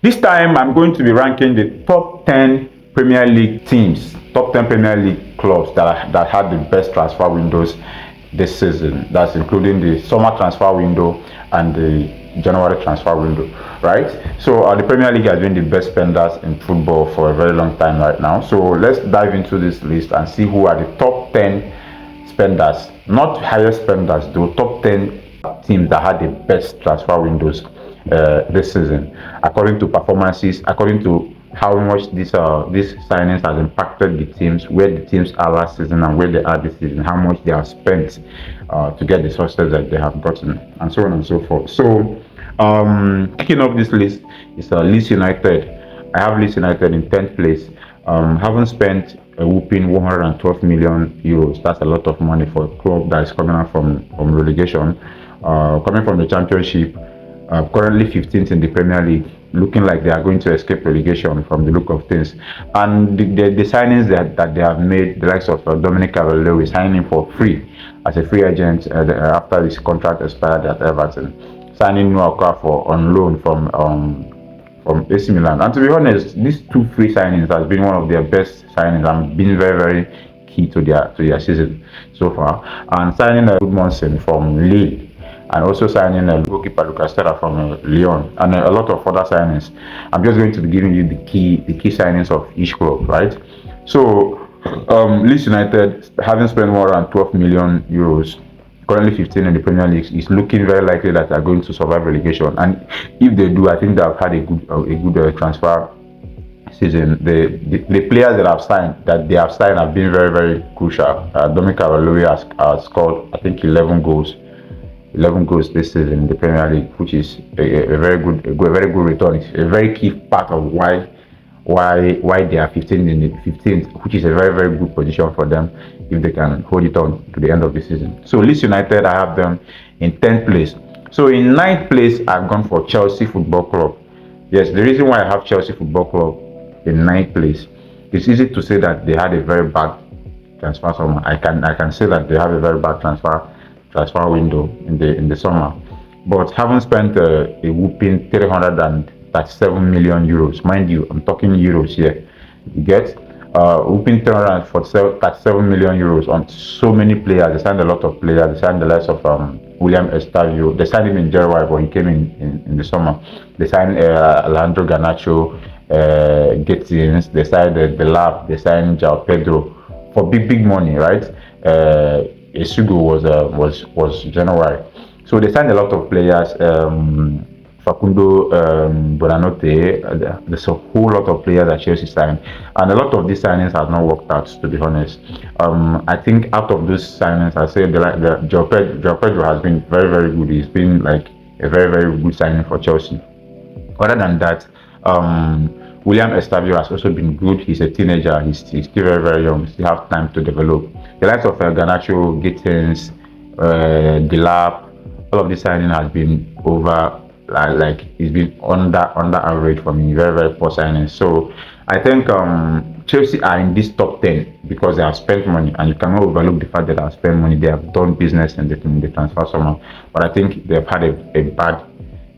This time I'm going to be ranking the top 10 Premier League teams, top 10 Premier League clubs that had the best transfer windows this season. That's including the summer transfer window and the January transfer window, right? So the Premier League has been the best spenders in football for a very long time right now. So let's dive into this list and see who are the top 10 spenders, not highest spenders, though, top 10 teams that had the best transfer windows this season, according to performances, according to how much these signings has impacted the teams, where the teams are last season and where they are this season, how much they have spent to get the success that they have gotten, and so on and so forth. So, kicking off this list is Leeds United. I have Leeds United in 10th place. Haven't spent a whooping 112 million euros. That's a lot of money for a club that is coming out from relegation, coming from the Championship. Currently 15th in the Premier League, looking like they are going to escape relegation from the look of things. And the signings that they have made, the likes of Dominic Calvert-Lewin signing for free as a free agent after his contract expired at Everton, signing Noah Okafor on loan from AC Milan. And to be honest, these two free signings has been one of their best signings and been very, very key to their season so far. And signing a Goodmanson from Lille, and also signing a goalkeeper Lucas Terra from Lyon, and a lot of other signings. I'm just going to be giving you the key signings of each club, right? So, Leeds United, having spent more than 12 million euros, currently 15 in the Premier League, is looking very likely that they are going to survive relegation. And if they do, I think they have had a good transfer season. The players that they have signed have been very, very crucial. Dominic Calvert-Lewin has scored, I think, 11 goals this season in the Premier League, which is a very good return. It's a very key part of why they are 15th in the 15th, which is a very, very good position for them if they can hold it on to the end of the season. So Leeds United, I have them in 10th place. So in 9th place, I've gone for Chelsea Football Club. Yes, the reason why I have Chelsea Football Club in 9th place, it's easy to say that they had a very bad transfer summer. I can say that they have a very bad transfer window in the summer, but haven't spent a whooping 337 million euros. Mind you, I'm talking euros here. You get whooping 337 million euros on so many players. They signed a lot of players. They signed the likes of William Estavio. They signed him in January, but he came in the summer. They signed Alejandro Garnacho, Gittins. They signed the Lab. They signed João Pedro for big money, right? Esugo was January. So they signed a lot of players. Facundo Bonanote, there's a whole lot of players that Chelsea signed, and a lot of these signings have not worked out, to be honest. I think out of those signings, I say the João Pedro has been very, very good. He's been like a very, very good signing for Chelsea. Other than that, William Estavio has also been good. He's a teenager. He's still very, very young. He still have time to develop. The likes of Garnacho, Gittins, Delap, all of this signing has been over. Like it's been under average for me. Very, very poor signing. So I think Chelsea are in this top 10 because they have spent money, and you cannot overlook the fact that they have spent money. They have done business in the transfer summer, but I think they've had a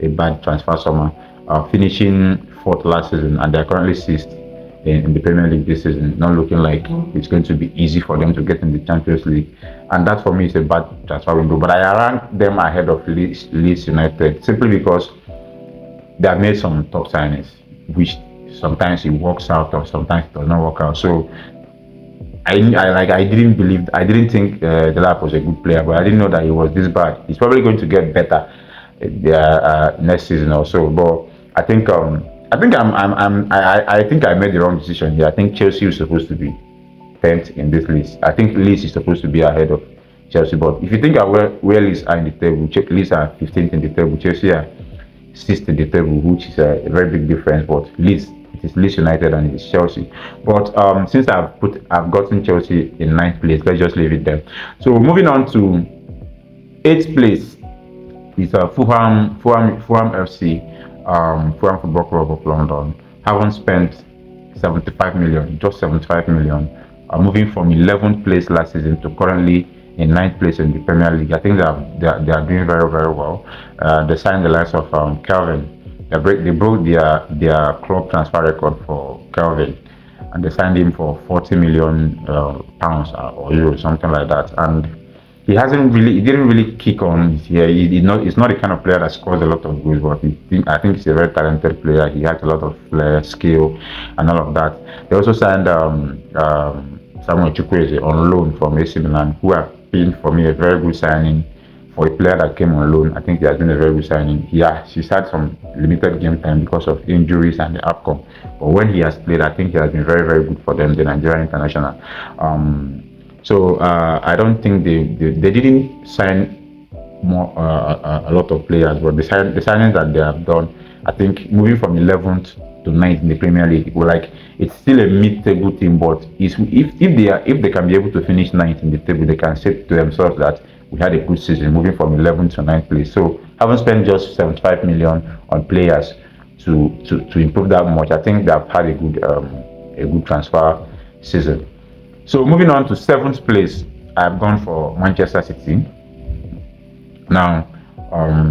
bad transfer summer, finishing fourth last season, and they're currently sixth in the Premier League this season. Not looking like it's going to be easy for them to get in the Champions League, and that for me is a bad transfer window. But I rank them ahead of Leeds United simply because they have made some top signings, which sometimes it works out or sometimes it does not work out. So I didn't think Delap was a good player, but I didn't know that he was this bad. He's probably going to get better next season or so. But I think I made the wrong decision here. I think Chelsea is supposed to be 10th in this list. I think Leeds is supposed to be ahead of Chelsea. But if you think of where Leeds are in the table, Leeds are 15th in the table, Chelsea are 6th in the table, which is a very big difference. But it is Leeds United and it is Chelsea. But since I've gotten Chelsea in 9th place, let's just leave it there. So moving on to 8th place is Fulham FC. Fulham Football Club of London haven't spent 75 million, just 75 million, moving from 11th place last season to currently in ninth place in the Premier League. I think they are doing very very well. They signed the likes of Calvin. They broke their club transfer record for Calvin, and they signed him for 40 million pounds or euros, something like that. And he didn't really kick on here. He's not the kind of player that scores a lot of goals, but I think he's a very talented player. He has a lot of flair, skill, and all of that. They also signed Samuel Chukwueze on loan from AC Milan, who have been for me a very good signing for a player that came on loan. I think he has been a very good signing. He's had some limited game time because of injuries and the outcome, but when he has played, I think he has been very very good for them, the Nigerian international. I don't think they didn't sign more a lot of players, but the signings that they have done, I think moving from 11th to 9th in the Premier League, well, like it's still a mid-table team, but if they can be able to finish 9th in the table, they can say to themselves that we had a good season, moving from 11th to 9th place. So haven't spent just 75 million on players to improve that much. I think they've had a good transfer season. So moving on to 7th place, I've gone for Manchester City. Now,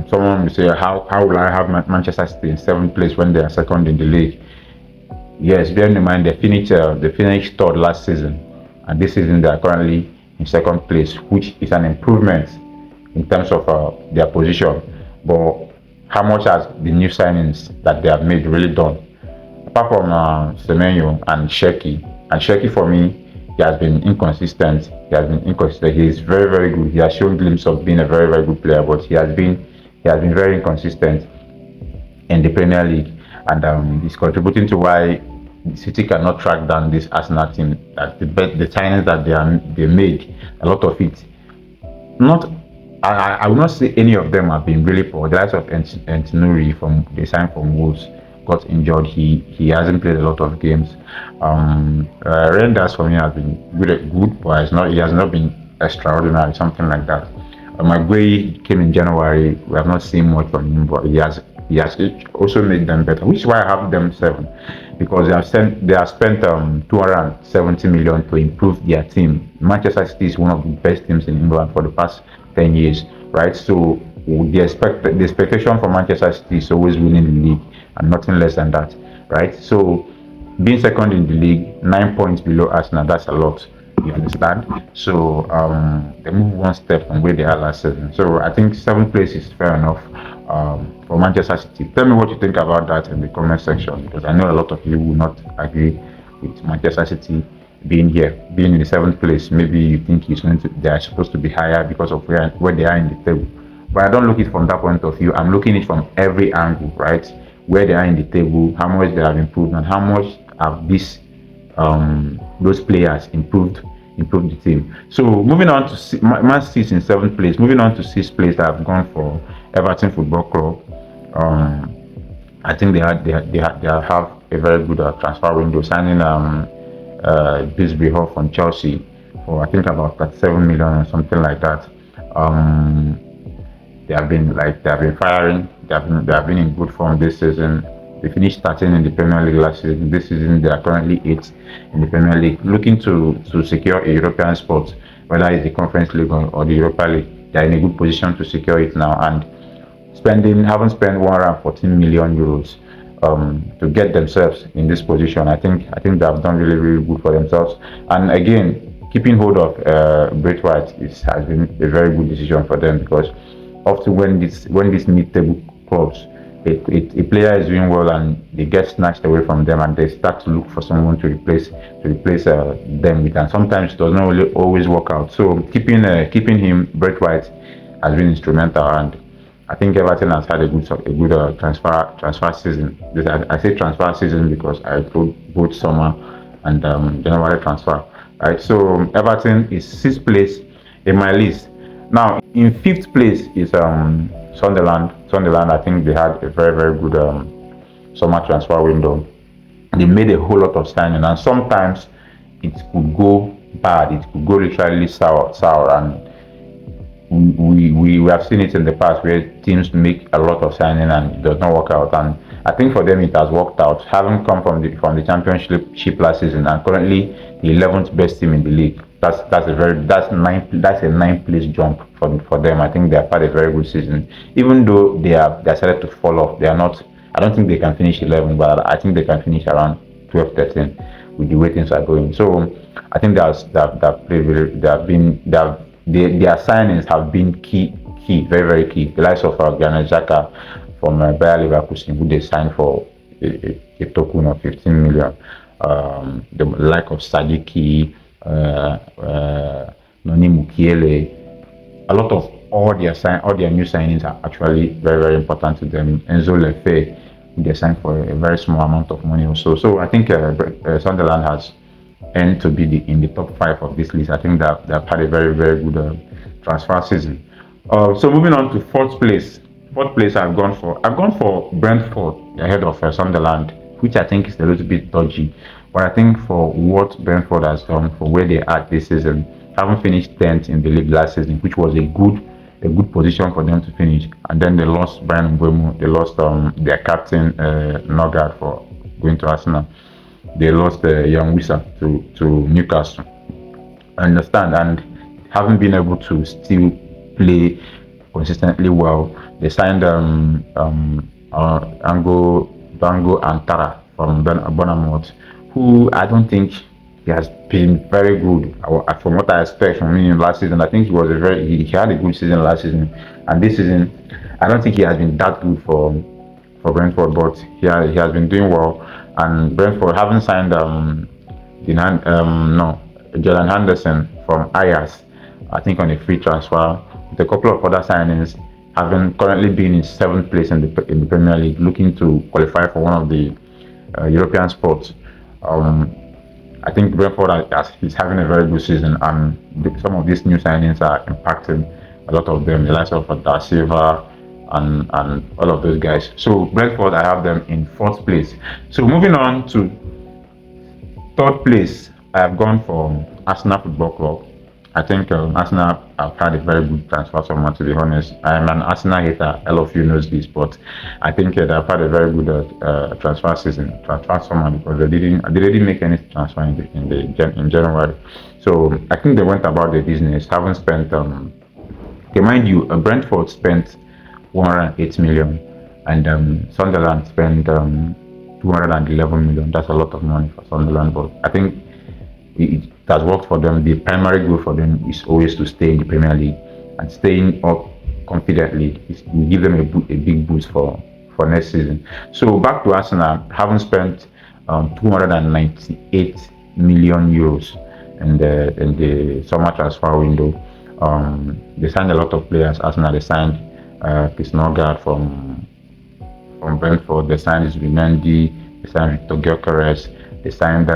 someone will say, how will I have Manchester City in 7th place when they are second in the league? Yes, bearing in mind they finished third last season, and this season they are currently in 2nd place, which is an improvement in terms of their position. But how much has the new signings that they have made really done? Apart from Semenyo and Sheki for me, he has been inconsistent. He is very very good. He has shown glimpses of being a very very good player, but he has been very inconsistent in the Premier League, and he's contributing to why City cannot track down this Arsenal team. That the signings that they made, a lot of it, not I will not say any of them have been really poor. The likes of Entinuri from they signed from Wolves got injured. He hasn't played a lot of games. Renders for me has been good, but he has not been extraordinary, something like that. Maguire came in January. We have not seen much from him, but he has also made them better, which is why I have them 7, because they have spent 270 million to improve their team. Manchester City is one of the best teams in England for the past 10 years, right? So the expectation for Manchester City is always winning the league and nothing less than that, right? So being second in the league, 9 points below Arsenal, that's a lot. You understand? So they move one step from where they are last season. So I think 7th place is fair enough for Manchester City. Tell me what you think about that in the comment section, because I know a lot of you will not agree with Manchester City being in the 7th place. Maybe you think they are supposed to be higher because of where they are in the table. But I don't look at it from that point of view. I'm looking at it from every angle, right? Where they are in the table, how much they have improved, and how much have those players improved the team. So moving on to Man City in 7th place. Moving on to 6th place, I've gone for Everton Football Club. I think they have a very good transfer window, signing Bisbee Hall from Chelsea for I think about 37 million or something like that. They have been firing. They have been in good form this season. They finished 13 in the Premier League last season. This season they are currently 8th in the Premier League, looking to secure a European spot, whether it's the Conference League or the Europa League. They are in a good position to secure it now, and haven't spent 114 million euros to get themselves in this position. I think they have done really really good for themselves. And again, keeping hold of Braithwaite has been a very good decision for them, because often when these mid-table clubs, a player is doing well and they get snatched away from them, and they start to look for someone to replace them with, and sometimes it does not really always work out. So keeping him, Braithwaite, has been instrumental, and I think Everton has had a good transfer season. I say transfer season because I put both summer and January transfer. Right, so Everton is 6th place in my list. Now in 5th place is Sunderland. Sunderland, I think they had a very very good summer transfer window. They made a whole lot of signing, and sometimes it could go bad. It could go literally sour, and we have seen it in the past where teams make a lot of signing and it does not work out. And I think for them it has worked out, having come from the championship last season and currently the 11th best team in the league. that's a nine place jump for them. I think they have had a very good season. Even though they decided to fall off, they are not. I don't think they can finish 11, but I think they can finish around 12, 13 with the way things are going. So I think that played really, they have been they have their signings have been very very key. The likes of Granit Xhaka from Bayer Leverkusen, who they signed for a token of 15 million. The like of Sadiki, Noni Mukiele, a lot of all their new signings are actually very very important to them. Enzo Lefe, they signed for a very small amount of money also. So I think Sunderland has earned to be in the top five of this list. I think that they've had a very very good transfer season. So moving on to fourth place. Fourth place I've gone for Brentford ahead of Sunderland, which I think is a little bit dodgy. But I think for what Brentford has done, for where they are this season, having finished 10th in the league last season, which was a good position for them to finish. And then they lost Brian Mbeumo, they lost their captain Nogard for going to Arsenal. They lost Young Wissa to Newcastle. I understand, and haven't been able to still play consistently well. They signed Ango Bango and Tara from Bournemouth, who I don't think he has been very good from what I expect from him last season. I think he had a good season last season, and this season I don't think he has been that good for Brentford, but he has been doing well. And Brentford haven't signed no Jordan Henderson from Ajax, I think on a free transfer, with a couple of other signings, having currently been in seventh place in the Premier League, looking to qualify for one of the European sports. Um, I think Brentford is having a very good season, and some of these new signings are impacting a lot of them, the likes of Da Silva and all of those guys. So Brentford, I have them in fourth place. So moving on to third place, I have gone for Arsenal Football Club. I think Arsenal have had a very good transfer summer, to be honest. I am an Arsenal hater. All of you knows this, but I think they've had a very good transfer summer, because they didn't make any transfer in January. So I think they went about their business, haven't spent. Okay, mind you, Brentford spent 108 million, and Sunderland spent 211 million. That's a lot of money for Sunderland, but I think it has worked for them. The primary goal for them is always to stay in the Premier League, and staying up confidently will give them a big boost for next season. So back to Arsenal, having spent 298 million euros in the summer transfer window. They signed a lot of players. Arsenal, they signed Chris Norgard from Brentford. They signed Zubimendi. They signed Victor Gyökeres. They signed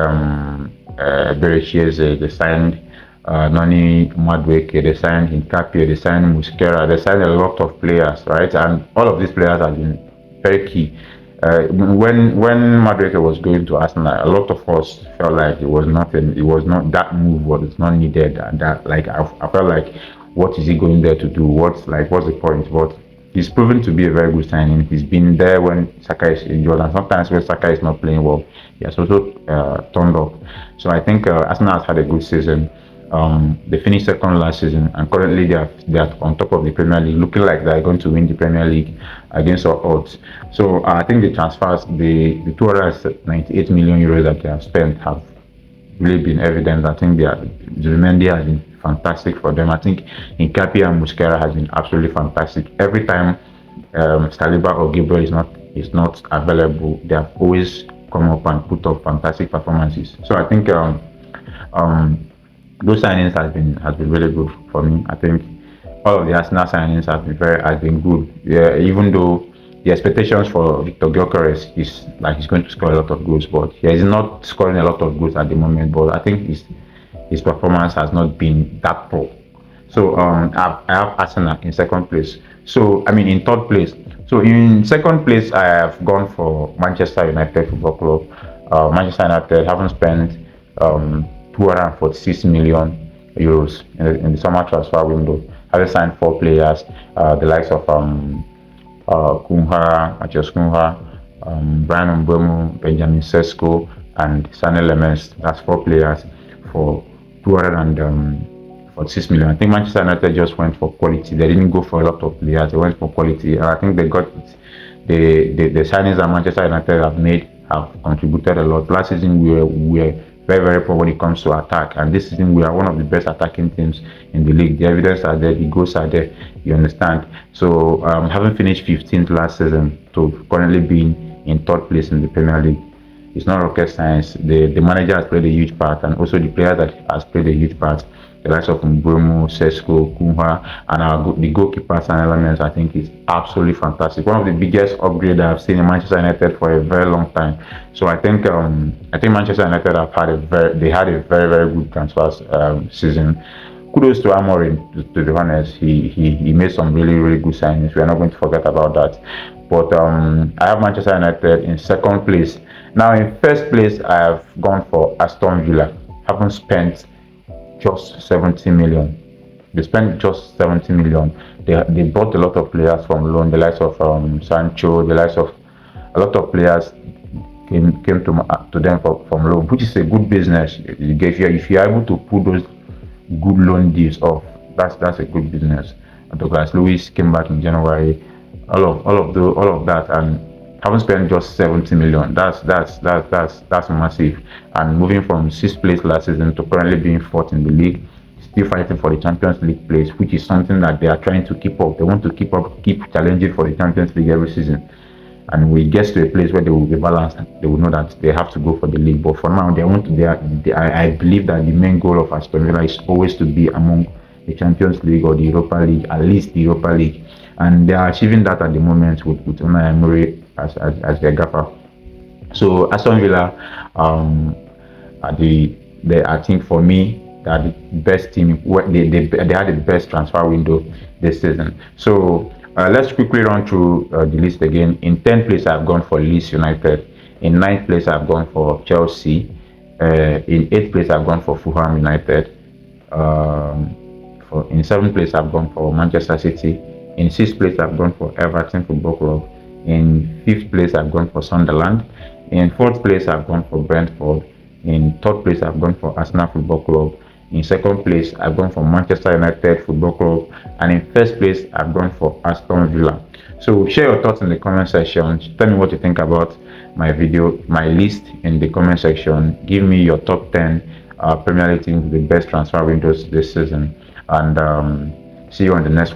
Berechieze. They signed Noni Madueke. They signed Hincapie. They signed Musquera. They signed a lot of players, right? And all of these players have been very key. When Madueke was going to Arsenal, a lot of us felt like it was not that move was not needed, and that like I felt like, what is he going there to do? What's the point? But he's proven to be a very good signing. He's been there when Saka is injured, and sometimes when Saka is not playing well, he has also turned up. So I think Arsenal has had a good season. They finished second last season, and currently they are on top of the Premier League, looking like they're going to win the Premier League against all odds. So I think the transfers, the 298 million euros that they have spent, have really been evident. I think Zubimendi has been fantastic for them. I think Hincapie and Musquera has been absolutely fantastic. Every time Saliba or Gabriel is not available, they have always come up and put up fantastic performances. So I think those signings has been really good for me. I think all of the Arsenal signings has been good. Yeah, even though the expectations for Victor Gyökeres is like he's going to score a lot of goals, but he is not scoring a lot of goals at the moment. But I think his performance has not been that poor. So I have Arsenal in second place. So I mean in third place. So in second place, I have gone for Manchester United Football Club. Manchester United haven't spent 246 million euros in the summer transfer window. Having signed four players, the likes of Matthias Cunha, Brian Mbeumo, Benjamin Sesko, and Sané Lemens. That's four players for 246 million. I think Manchester United just went for quality. They didn't go for a lot of players. They went for quality, and I think they got it. The signings that Manchester United have made have contributed a lot. Last season we were very very poor when it comes to attack, and this season we are one of the best attacking teams in the league. The evidence are there, the goals are there. You understand? So having finished 15th last season to currently being in third place in the Premier League, it's not rocket science. The manager has played a huge part, and also the player that has played a huge part. The likes of Mbromo, Sesko, Kunha, and the goalkeepers and elements, I think is absolutely fantastic. One of the biggest upgrades I've seen in Manchester United for a very long time. So I think Manchester United have had a very very good transfer season. Kudos to Amorim. To be honest, he made some really really good signings. We are not going to forget about that. But I have Manchester United in second place. Now in first place, I have gone for Aston Villa. Haven't spent just 70 million. They spent just 70 million. They bought a lot of players from loan, the likes of Sancho, the likes of a lot of players came to them from loan, which is a good business. If you're able to put those good loan deals off, that's a good business. Douglas Lewis came back in January, all of that, and haven't spent just 70 million. That's massive. And moving from sixth place last season to currently being fourth in the league, still fighting for the Champions League place, which is something that they are trying to keep up. They want to keep challenging for the Champions League every season. And we get to a place where they will be balanced. They will know that they have to go for the league. But for now, I believe that the main goal of Aston Villa is always to be among the Champions League or the Europa League, at least the Europa League. And they are achieving that at the moment with Unai Emery as their gaffer. So Aston Villa, are I think for me, they are the best team. They had the best transfer window this season. So let's quickly run through the list again. In 10th place, I've gone for Leeds United. In ninth place, I've gone for Chelsea. In 8th place, I've gone for Fulham United. In 7th place, I've gone for Manchester City. In 6th place, I've gone for Everton Football Club. In 5th place, I've gone for Sunderland. In 4th place, I've gone for Brentford. In 3rd place, I've gone for Arsenal Football Club. In 2nd place, I've gone for Manchester United Football Club. And in 1st place, I've gone for Aston Villa. So share your thoughts in the comment section. Tell me what you think about my video, my list in the comment section. Give me your top 10 Premier League teams with the best transfer windows this season. And see you on the next